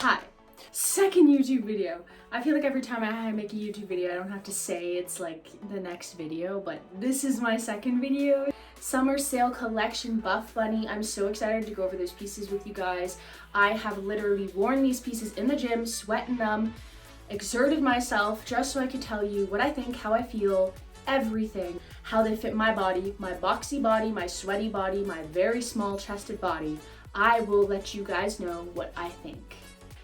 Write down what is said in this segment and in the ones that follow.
Hi, second YouTube video. I feel like every time I make a YouTube video, I don't have to say it's like the next video, but this is my second video. Summer sale collection Buffbunny. I'm so excited to go over those pieces with you guys. I have literally worn these pieces in the gym, sweating them, exerted myself just so I could tell you what I think, how I feel, everything, how they fit my body, my boxy body, my sweaty body, my very small chested body. I will let you guys know what I think.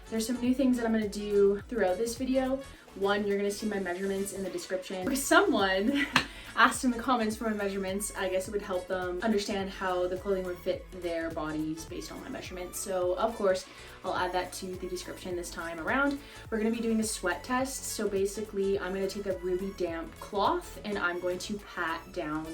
There's some new things that I'm gonna do throughout this video. One, you're gonna see my measurements in the description. Because someone asked in the comments for my measurements, I guess it would help them understand how the clothing would fit their bodies based on my measurements. So of course, I'll add that to the description this time around. We're gonna be doing a sweat test. So basically, I'm gonna take a really damp cloth and I'm going to pat down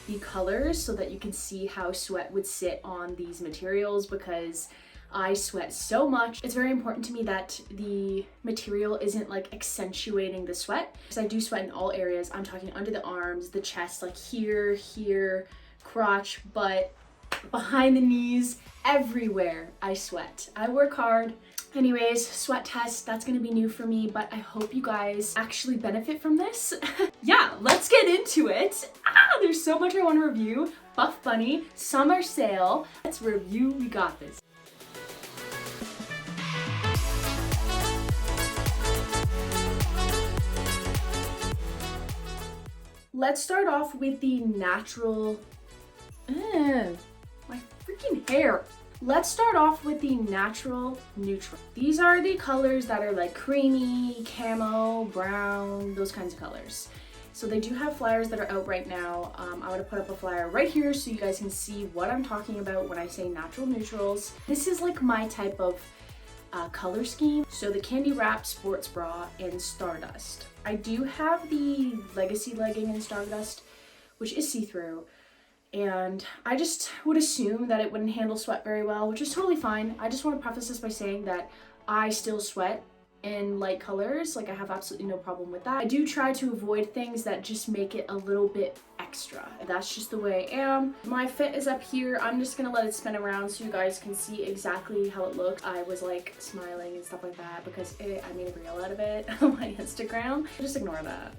the colors so that you can see how sweat would sit on these materials, because I sweat so much. It's very important to me that the material isn't like accentuating the sweat, because I do sweat in all areas. I'm talking under the arms, the chest, like here, crotch, butt, behind the knees, everywhere I sweat. I work hard. Anyways, sweat test, that's gonna be new for me, but I hope you guys actually benefit from this. Yeah, let's get into it. There's so much I want to review. Buffbunny summer sale. Let's review, we got this. Let's start off with the natural, my freaking hair. Let's start off with the natural neutral. These are the colors that are like creamy, camo, brown, those kinds of colors. So they do have flyers that are out right now. I'm gonna put up a flyer right here so you guys can see what I'm talking about when I say natural neutrals. This is like my type of color scheme. So the candy wrap sports bra in Stardust. I do have the Legacy legging in Stardust, which is see-through, and I just would assume that it wouldn't handle sweat very well, which is totally fine. I just want to preface this by saying that I still sweat in light colors. Like, I have absolutely no problem with that. I do try to avoid things that just make it a little bit extra. That's just the way I am. My fit is up here. I'm just gonna let it spin around so you guys can see exactly how it looks. I was like smiling and stuff like that because I made a reel out of it on my Instagram. Just ignore that.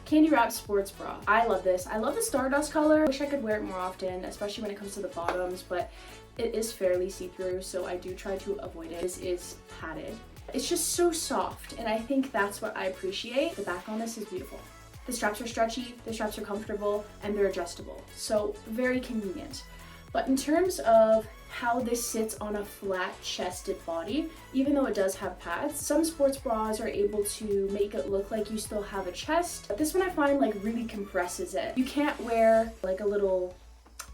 Candy wrap sports bra. I love this. I love the Stardust color. I wish I could wear it more often, especially when it comes to the bottoms, but it is fairly see-through, so I do try to avoid it. This is padded. It's just so soft, and I think that's what I appreciate. The back on this is beautiful. The straps are stretchy, the straps are comfortable, and they're adjustable, so very convenient. But in terms of how this sits on a flat-chested body, even though it does have pads, some sports bras are able to make it look like you still have a chest. But this one I find like really compresses it. You can't wear like a little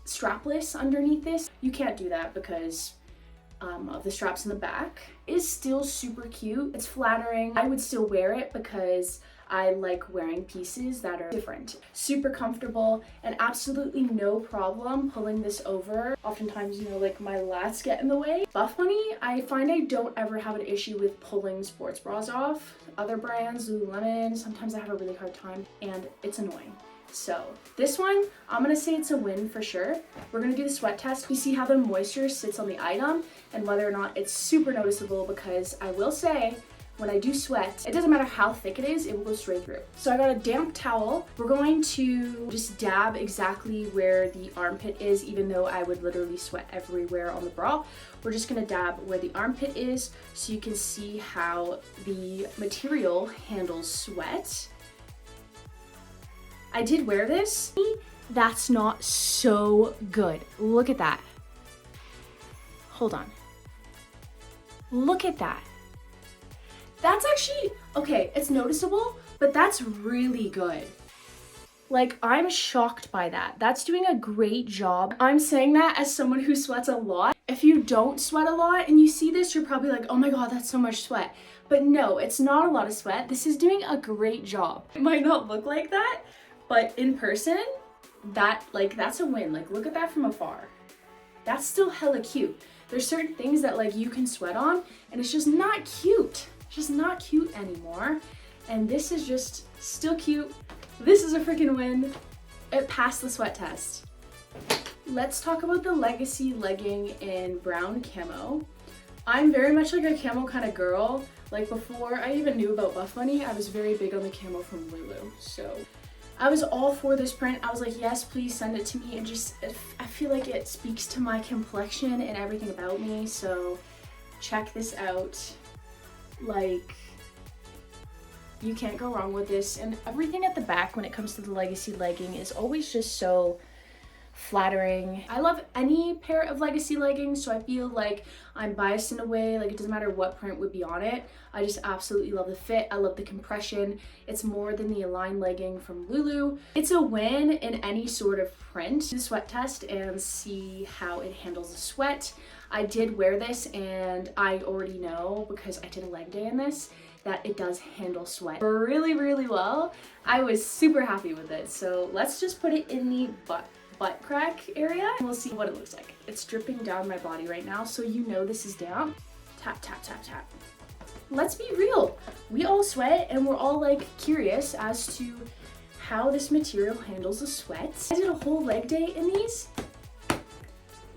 strapless underneath this. You can't do that because of the straps in the back. It is still super cute. It's flattering. I would still wear it because I like wearing pieces that are different. Super comfortable and absolutely no problem pulling this over. Oftentimes, you know, like my lats get in the way. Buffbunny, I find I don't ever have an issue with pulling sports bras off. Other brands, Lululemon, sometimes I have a really hard time and it's annoying. So this one, I'm gonna say it's a win for sure. We're gonna do the sweat test. We see how the moisture sits on the item and whether or not it's super noticeable, because I will say when I do sweat, it doesn't matter how thick it is, it will go straight through. So I got a damp towel. We're going to just dab exactly where the armpit is, even though I would literally sweat everywhere on the bra. We're just gonna dab where the armpit is so you can see how the material handles sweat. I did wear this. That's not so good. Look at that. Hold on. Look at that. That's actually, okay, it's noticeable, but that's really good. Like, I'm shocked by that. That's doing a great job. I'm saying that as someone who sweats a lot. If you don't sweat a lot and you see this, you're probably like, oh my God, that's so much sweat. But no, it's not a lot of sweat. This is doing a great job. It might not look like that, but in person, that's a win. Like, look at that from afar. That's still hella cute. There's certain things that like you can sweat on and it's just not cute. It's just not cute anymore. And this is just still cute. This is a freaking win. It passed the sweat test. Let's talk about the Legacy legging in brown camo. I'm very much like a camo kind of girl. Like before I even knew about Buffbunny, I was very big on the camo from Lulu. So I was all for this print. I was like, yes, please send it to me. And just, I feel like it speaks to my complexion and everything about me. So check this out. Like, you can't go wrong with this. And everything at the back when it comes to the Legacy legging is always just so flattering. I love any pair of Legacy leggings, so I feel like I'm biased in a way. Like, it doesn't matter what print would be on it. I just absolutely love the fit. I love the compression. It's more than the Align legging from Lulu. It's a win in any sort of print. Do the sweat test and see how it handles the sweat. I did wear this and I already know, because I did a leg day in this, that it does handle sweat really, really well. I was super happy with it. So let's just put it in the butt crack area and we'll see what it looks like. It's dripping down my body right now, so you know this is down. Tap, tap, tap, tap. Let's be real. We all sweat and we're all like curious as to how this material handles the sweat. I did a whole leg day in these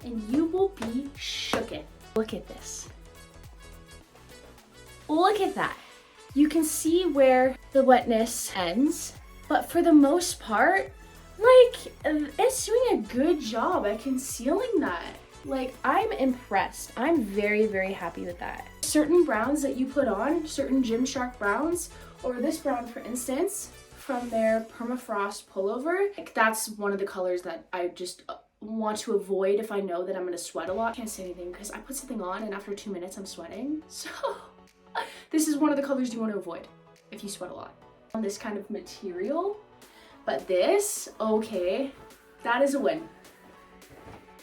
and you will be shooken. Look at this. Look at that. You can see where the wetness ends, but for the most part, like, it's doing a good job at concealing that. Like, I'm impressed. I'm very, very happy with that. Certain browns that you put on, certain Gymshark browns, or this brown, for instance, from their Permafrost pullover, like, that's one of the colors that I just want to avoid if I know that I'm gonna sweat a lot. I can't say anything because I put something on and after 2 minutes I'm sweating. So this is one of the colors you want to avoid if you sweat a lot. On this kind of material. But this, okay, that is a win.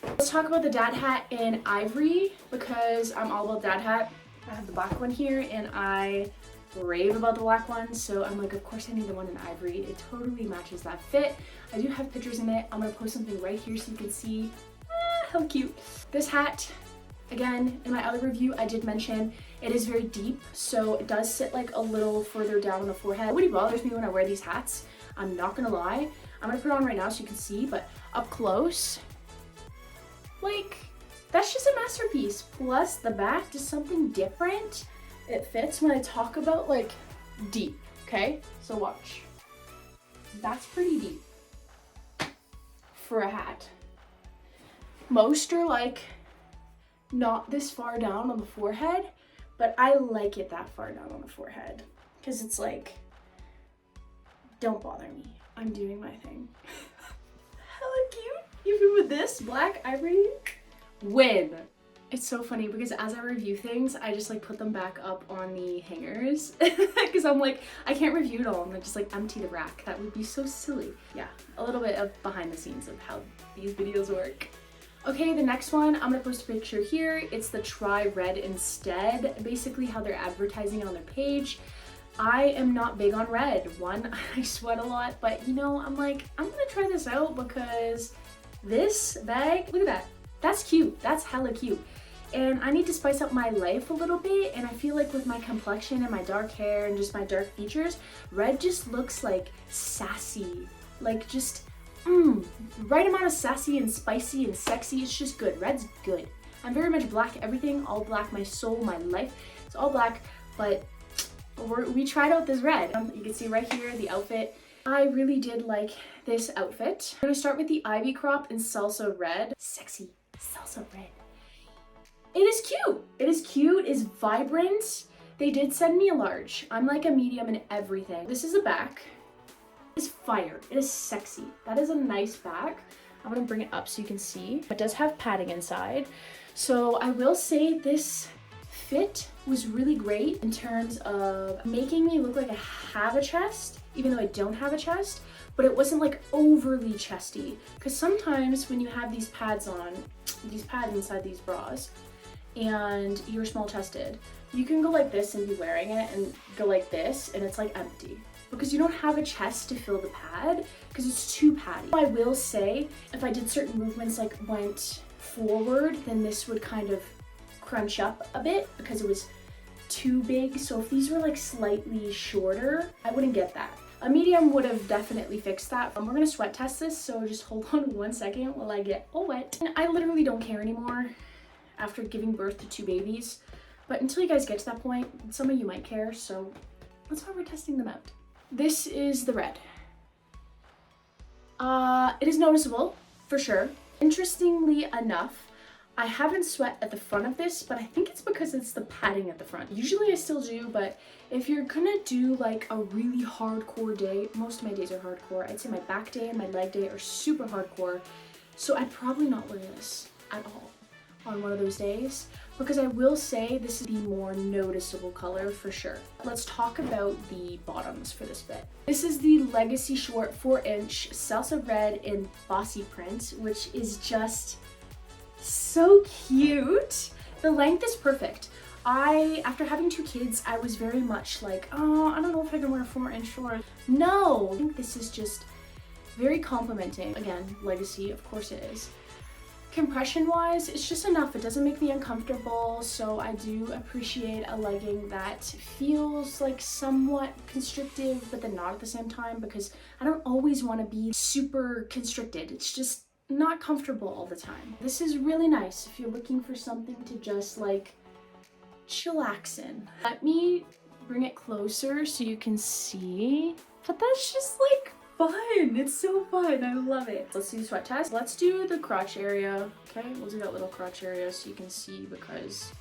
Let's talk about the dad hat in Ivory, because I'm all about dad hat. I have the black one here and I rave about the black one, so I'm like, of course I need the one in Ivory. It totally matches that fit. I do have pictures in it. I'm gonna post something right here so you can see how cute. This hat, again, in my other review, I did mention it is very deep, so it does sit like a little further down on the forehead. It really bothers me when I wear these hats. I'm not gonna lie. I'm gonna put it on right now so you can see, but up close, like, that's just a masterpiece. Plus the back, just something different. It fits when I talk about like deep, okay? So watch. That's pretty deep for a hat. Most are like not this far down on the forehead, but I like it that far down on the forehead because it's like, don't bother me. I'm doing my thing. Hella cute. Even with this black Ivory, win. It's so funny because as I review things, I just like put them back up on the hangers because I'm like, I can't review it all and just like empty the rack. That would be so silly. Yeah, a little bit of behind the scenes of how these videos work. Okay, the next one, I'm gonna post a picture here. It's the Try Red Instead, basically how they're advertising on their page. I am not big on red. One, I sweat a lot, but you know, I'm like, I'm gonna try this out because this bag, look at that. That's cute. That's hella cute. And I need to spice up my life a little bit, and I feel like with my complexion and my dark hair and just my dark features, red just looks like sassy. Like just, right amount of sassy and spicy and sexy. It's just good. Red's good. I'm very much black everything, all black, my soul, my life. It's all black, but we tried out this red. You can see right here the outfit. I really did like this outfit. I'm gonna start with the Ivy crop in Salsa Red. Sexy Salsa Red. It is cute. It is cute. It's vibrant. They did send me a large. I'm like a medium in everything. This is a back. It is fire. It is sexy. That is a nice back. I'm gonna bring it up so you can see. It does have padding inside. So I will say this fit was really great in terms of making me look like I have a chest, even though I don't have a chest, but it wasn't like overly chesty. Because sometimes when you have these pads on, these pads inside these bras, and you're small chested, you can go like this and be wearing it and go like this and it's like empty. Because you don't have a chest to fill the pad because it's too padded. I will say, if I did certain movements like went forward, then this would kind of crunch up a bit because it was too big. So if these were like slightly shorter, I wouldn't get that. A medium would have definitely fixed that. We're gonna sweat test this, so just hold on 1 second while I get all wet. And I literally don't care anymore after giving birth to 2 babies. But until you guys get to that point, some of you might care, so that's why we're testing them out. This is the red. It is noticeable, for sure. Interestingly enough, I haven't sweat at the front of this, but I think it's because it's the padding at the front. Usually I still do, but if you're gonna do like a really hardcore day, most of my days are hardcore. I'd say my back day and my leg day are super hardcore. So I'd probably not wear this at all on one of those days, because I will say this is the more noticeable color for sure. Let's talk about the bottoms for this bit. This is the Legacy Short 4-inch Salsa Red in Bossy print, which is just so cute. The length is perfect. After having 2 kids, I was very much like, oh, I don't know if I can wear a 4-inch short. No, I think this is just very complimenting. Again, Legacy, of course it is. Compression wise, it's just enough. It doesn't make me uncomfortable, so I do appreciate a legging that feels like somewhat constrictive, but then not at the same time, because I don't always want to be super constricted. It's just not comfortable all the time. This is really nice if you're looking for something to just like chillax in. Let me bring it closer so you can see, but that's just like fun. It's so fun. I love it. Let's do the sweat test. Let's do the crotch area. Okay, we'll do that little crotch area so you can see, because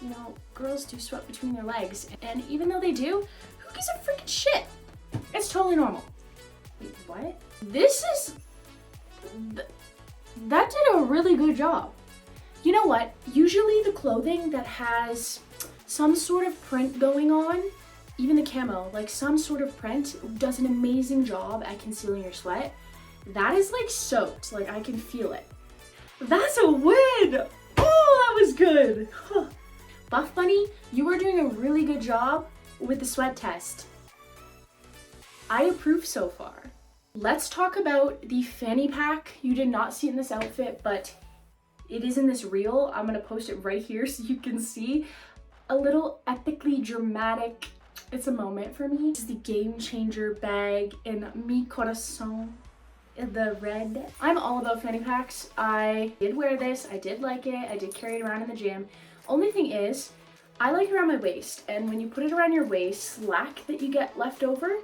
you know, girls do sweat between their legs, and even though they do, who gives a freaking shit? It's totally normal. Wait, what? This is that did a really good job. You know what? Usually the clothing that has some sort of print going on, even the camo, like some sort of print, does an amazing job at concealing your sweat. That is like soaked, like I can feel it. That's a win! Oh, that was good. Huh. Buffbunny, you are doing a really good job with the sweat test. I approve so far. Let's talk about the fanny pack. You did not see it in this outfit, but it is in this reel. I'm gonna post it right here so you can see. A little epically dramatic, it's a moment for me. This is the Game Changer bag in Mi Corazon, in the red. I'm all about fanny packs. I did wear this, I did like it, I did carry it around in the gym. Only thing is, I like it around my waist, and when you put it around your waist, slack that you get left over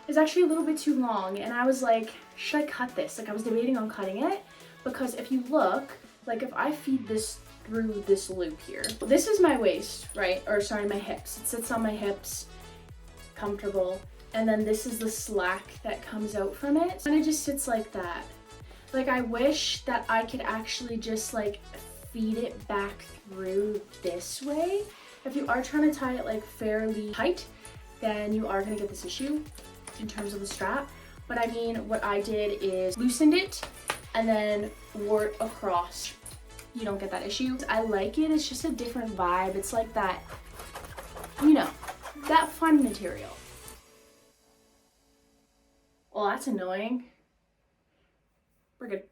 is actually a little bit too long, and I was like, should I cut this? Like I was debating on cutting it, because if you look, like if I feed this through this loop here, this is my waist, right? Or sorry, my hips. It sits on my hips, comfortable, and then this is the slack that comes out from it, and it just sits like that. Like I wish that I could actually just like feed it back through this way. If you are trying to tie it like fairly tight, then you are gonna get this issue in terms of the strap. But I mean, what I did is loosened it and then wore it across. You don't get that issue. I like it. It's just a different vibe. It's like that, you know, that fun material. Well, that's annoying. We're good.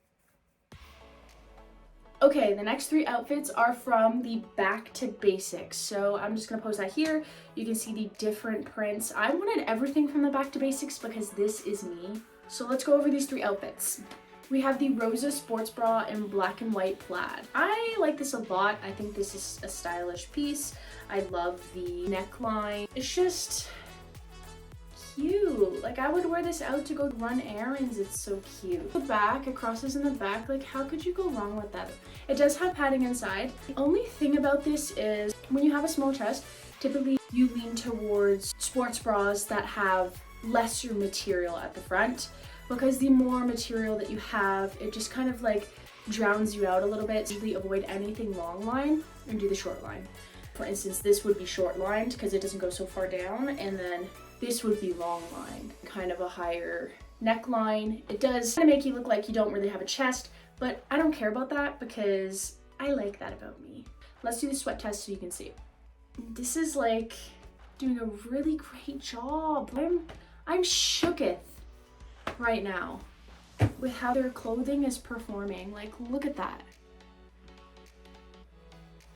Okay, the next 3 outfits are from the Back to Basics. So I'm just gonna post that here. You can see the different prints. I wanted everything from the Back to Basics because this is me. So let's go over these 3 outfits. We have the Rosa sports bra in black and white plaid. I like this a lot. I think this is a stylish piece. I love the neckline. It's just cute. Like I would wear this out to go run errands. It's so cute. The back, it crosses in the back. Like how could you go wrong with that? It does have padding inside. The only thing about this is when you have a small chest, typically you lean towards sports bras that have lesser material at the front, because the more material that you have, it just kind of like drowns you out a little bit. Usually avoid anything long line and do the short line. For instance, this would be short lined because it doesn't go so far down, and then this would be long lined, kind of a higher neckline. It does kind of make you look like you don't really have a chest, but I don't care about that because I like that about me. Let's do the sweat test so you can see. This is like doing a really great job. I'm shooketh right now with how their clothing is performing. Like, look at that.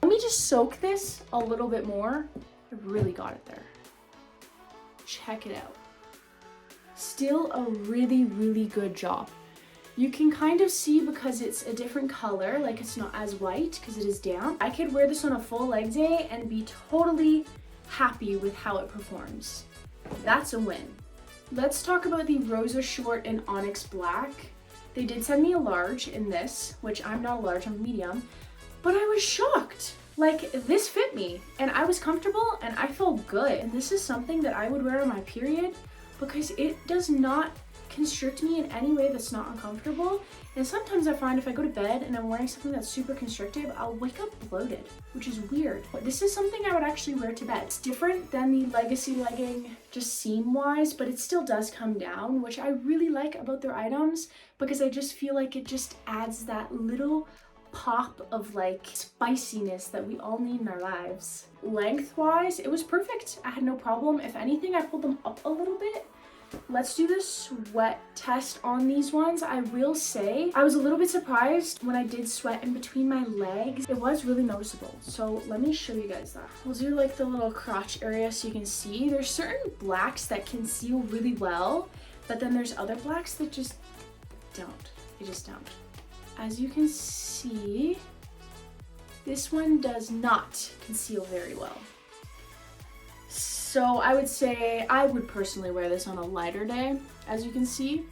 Let me just soak this a little bit more. I really got it there. Check it out. Still a really, really good job. You can kind of see because it's a different color, like it's not as white because it is damp. I could wear this on a full leg day and be totally happy with how it performs. That's a win. Let's talk about the Rosa short in Onyx black. They did send me a large in this, which I'm not a large, I'm a medium, but I was shocked. Like, this fit me and I was comfortable and I felt good. And this is something that I would wear on my period because it does not constrict me in any way that's not uncomfortable. And sometimes I find if I go to bed and I'm wearing something that's super constrictive, I'll wake up bloated, which is weird. But this is something I would actually wear to bed. It's different than the Legacy legging just seam wise, but it still does come down, which I really like about their items because I just feel like it just adds that little pop of like spiciness that we all need in our lives. Lengthwise, it was perfect. I had no problem. If anything, I pulled them up a little bit. Let's do the sweat test on these ones. I will say I was a little bit surprised when I did sweat in between my legs. It was really noticeable. So let me show you guys that. We'll do like the little crotch area so you can see. There's certain blacks that conceal really well, but then there's other blacks that just don't. They just don't. As you can see, this one does not conceal very well. So I would say I would personally wear this on a lighter day. As you can see,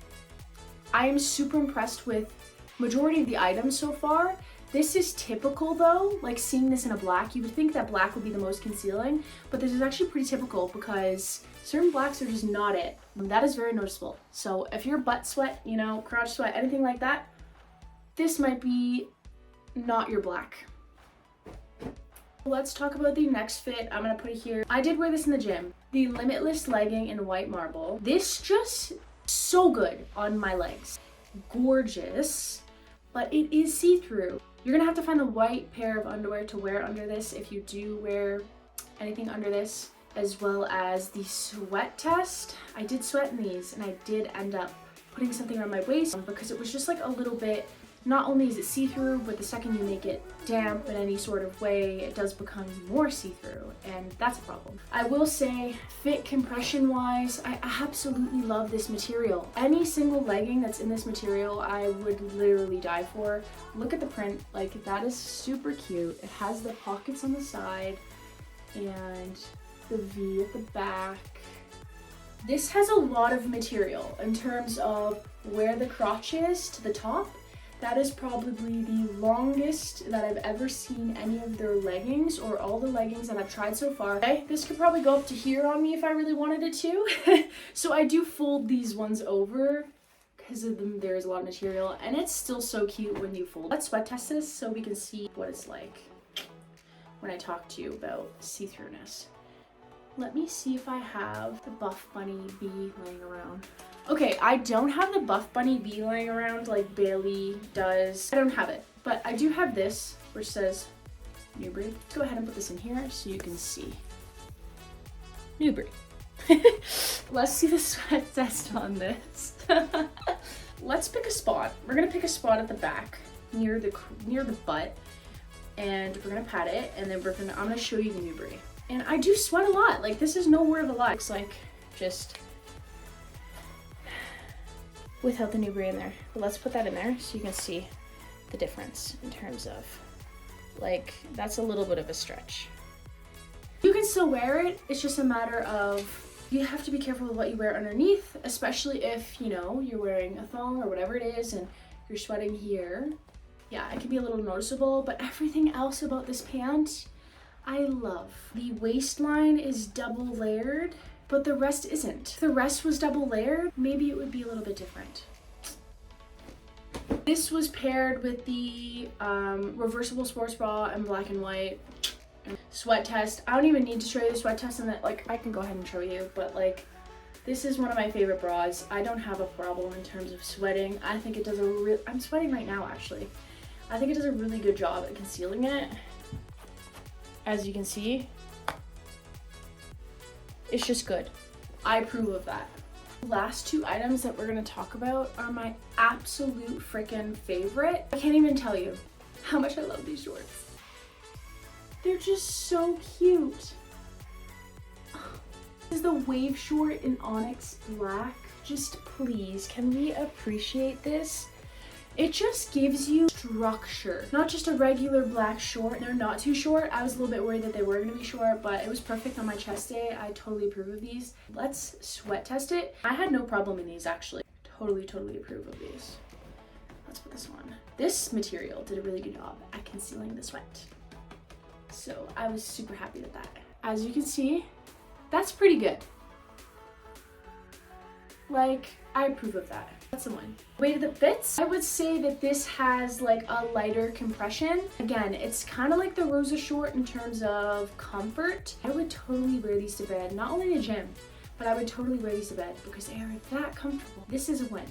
I am super impressed with majority of the items so far. This is typical though, like seeing this in a black, you would think that black would be the most concealing, but this is actually pretty typical because certain blacks are just not it. And that is very noticeable. So if you're butt sweat, you know, crotch sweat, anything like that, this might be not your black. Let's talk about the next fit. I'm gonna put it here. I did wear this in the gym. The Limitless Legging in white marble. This just so good on my legs. Gorgeous, but it is see-through. You're gonna have to find the white pair of underwear to wear under this if you do wear anything under this, as well as the sweat test. I did sweat in these and I did end up putting something around my waist because it was just like a little bit. Not only is it see-through, but the second you make it damp in any sort of way, it does become more see-through, and that's a problem. I will say, fit compression-wise, I absolutely love this material. Any single legging that's in this material, I would literally die for. Look at the print, like that is super cute. It has the pockets on the side and the V at the back. This has a lot of material in terms of where the crotch is to the top. That is probably the longest that I've ever seen any of their leggings or all the leggings that I've tried so far. Okay, this could probably go up to here on me if I really wanted it to. So I do fold these ones over because of them, there's a lot of material and it's still so cute when you fold. Let's sweat test this so we can see what it's like when I talk to you about see-throughness. Let me see if I have the Buffbunny bee laying around. Okay, I don't have the Buffbunny bee laying around like Bailey does. I don't have it, but I do have this, which says Nubre. Let's go ahead and put this in here so you can see. Nubre. Let's see the sweat test on this. Let's pick a spot. We're gonna pick a spot at the back near the butt, and we're gonna pat it, and then I'm gonna show you the Nubre. And I do sweat a lot. Like this is no word of a lie. Looks like just without the Nubre in there. But let's put that in there so you can see the difference in terms of like that's a little bit of a stretch. You can still wear it. It's just a matter of you have to be careful with what you wear underneath, especially if you know you're wearing a thong or whatever it is and you're sweating here. Yeah, it can be a little noticeable, but everything else about this pant I love. The waistline is double layered, but the rest isn't. If the rest was double layered, maybe it would be a little bit different. This was paired with the reversible sports bra in black and white. Sweat test. I don't even need to show you the sweat test, and that like I can go ahead and show you, but like this is one of my favorite bras. I don't have a problem in terms of sweating. I think it does I'm sweating right now actually. I think it does a really good job at concealing it. As you can see, it's just good. I approve of that. The last two items that we're gonna talk about are my absolute freaking favorite. I can't even tell you how much I love these shorts. They're just so cute. This is the wave short in Onyx black. Just please, can we appreciate this? It just gives you structure, not just a regular black short. They're not too short. I was a little bit worried that they were gonna be short, but it was perfect on my chest day. I totally approve of these. Let's sweat test it. I had no problem in these actually. Totally approve of these. Let's put this on. This material did a really good job at concealing the sweat. So I was super happy with that. As you can see, that's pretty good. Like, I approve of that. That's the one. Way to the fits, I would say that this has like a lighter compression. Again, it's kind of like the Rosa short in terms of comfort. I would totally wear these to bed, not only in the gym, but I would totally wear these to bed because they are that comfortable. This is a win.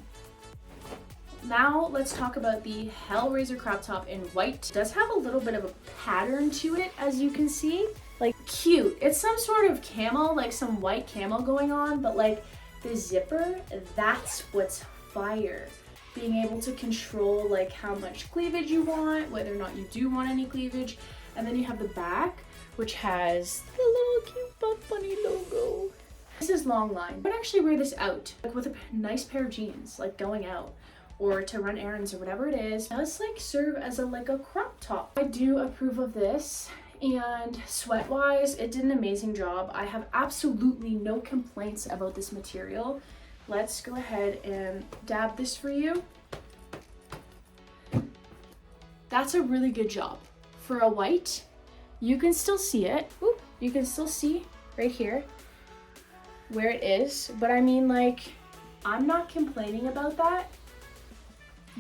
Now let's talk about the Hellraiser crop top in white. It does have a little bit of a pattern to it, as you can see. Like, cute. It's some sort of camo, like some white camo going on, but like the zipper, that's what's fire. Being able to control like how much cleavage you want, whether or not you do want any cleavage. And then you have the back, which has the little cute Buffbunny logo. This is long line. I would actually wear this out, like with a nice pair of jeans, like going out or to run errands or whatever it is. It does like serve as a crop top. I do approve of this. And sweat wise, it did an amazing job. I have absolutely no complaints about this material. Let's go ahead and dab this for you. That's a really good job. For a white, you can still see it. Oop, you can still see right here where it is. But I mean, like, I'm not complaining about that.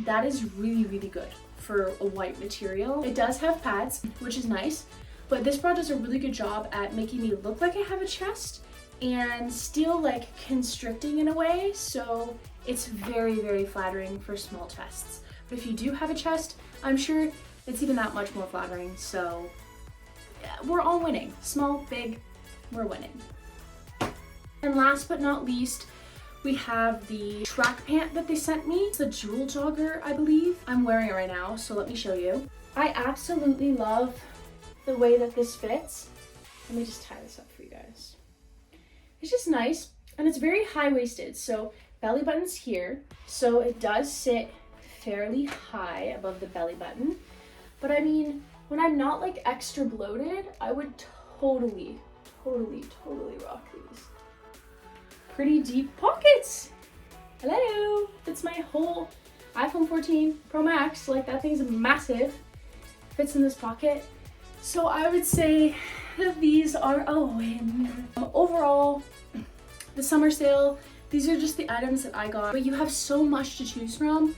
That is really good for a white material. It does have pads, which is nice. But this bra does a really good job at making me look like I have a chest and still like constricting in a way. So it's very flattering for small chests. But if you do have a chest, I'm sure it's even that much more flattering. So yeah, we're all winning. Small, big, we're winning. And last but not least, we have the track pant that they sent me. It's the jewel jogger, I believe. I'm wearing it right now, so let me show you. I absolutely love the way that this fits. Let me just tie this up for you guys. It's just nice, and it's very high-waisted, so belly button's here, so it does sit fairly high above the belly button. But I mean, when I'm not like extra bloated, I would totally rock these. Pretty deep pockets. Hello, that's my whole iPhone 14 Pro Max. Like, that thing's massive. Fits in this pocket. So I would say that these are a win. Overall, the summer sale, these are just the items that I got, but you have so much to choose from.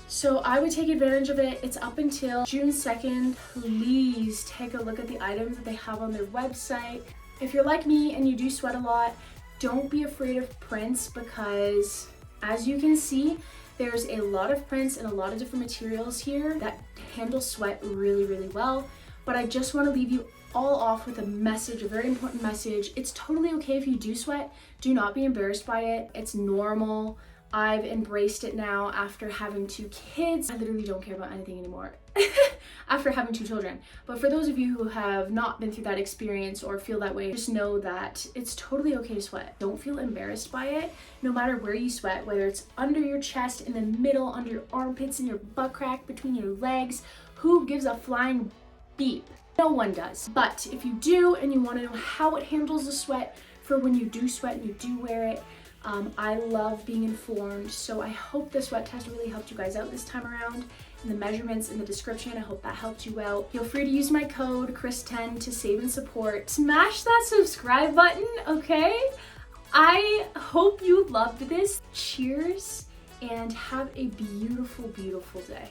So I would take advantage of it. It's up until June 2nd. Please take a look at the items that they have on their website. If you're like me and you do sweat a lot, don't be afraid of prints, because as you can see, there's a lot of prints and a lot of different materials here that handle sweat really well. But I just want to leave you all off with a message, a very important message. It's totally okay if you do sweat. Do not be embarrassed by it. It's normal. I've embraced it now after having 2 kids. I literally don't care about anything anymore after having 2 children. But for those of you who have not been through that experience or feel that way, just know that it's totally okay to sweat. Don't feel embarrassed by it, no matter where you sweat, whether it's under your chest, in the middle, under your armpits, in your butt crack, between your legs. Who gives a flying beep? No one does. But if you do and you want to know how it handles the sweat for when you do sweat and you do wear it, I love being informed, so I hope the sweat test really helped you guys out this time around. And the measurements in the description, I hope that helped you out. Feel free to use my code Chris10 to save and support. Smash that subscribe button, okay? I hope you loved this. Cheers and have a beautiful day.